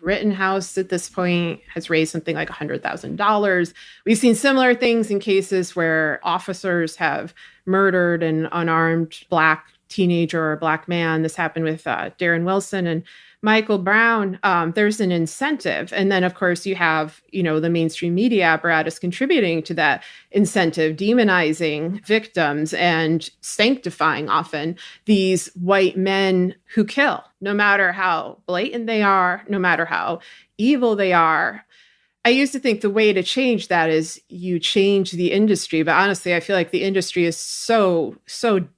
Rittenhouse at this point has raised something like $100,000. We've seen similar things in cases where officers have murdered an unarmed Black teenager or Black man. This happened with Darren Wilson and Michael Brown. There's an incentive. And then, of course, you have, the mainstream media apparatus contributing to that incentive, demonizing victims and sanctifying often these white men who kill, no matter how blatant they are, no matter how evil they are. I used to think the way to change that is you change the industry. But honestly, I feel like the industry is so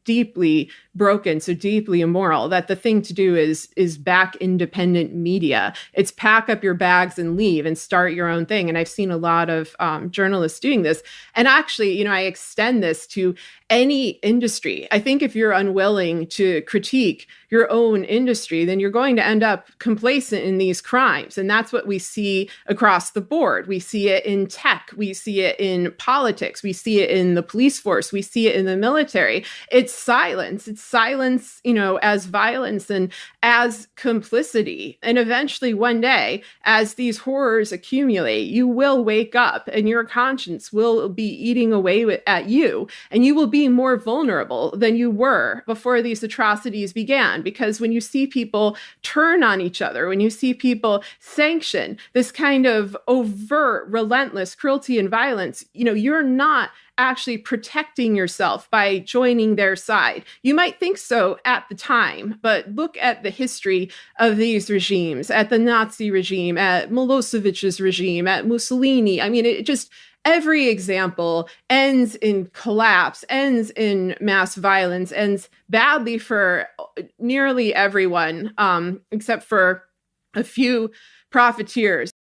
deeply broken, so deeply immoral, that the thing to do is back independent media. It's pack up your bags and leave and start your own thing. And I've seen a lot of journalists doing this. And actually, I extend this to any industry. I think if you're unwilling to critique your own industry, then you're going to end up complacent in these crimes. And that's what we see across the board. We see it in tech. We see it in politics. We see it in the police force. We see it in the military. It's silence. It's silence, as violence and as complicity. And eventually one day, as these horrors accumulate, you will wake up and your conscience will be eating away at you. And you will be more vulnerable than you were before these atrocities began. Because when you see people turn on each other, when you see people sanction this kind of overt, relentless cruelty and violence, you're not actually protecting yourself by joining their side. You might think so at the time, but look at the history of these regimes, at the Nazi regime, at Milosevic's regime, at Mussolini. I mean, every example ends in collapse, ends in mass violence, ends badly for nearly everyone, except for a few profiteers.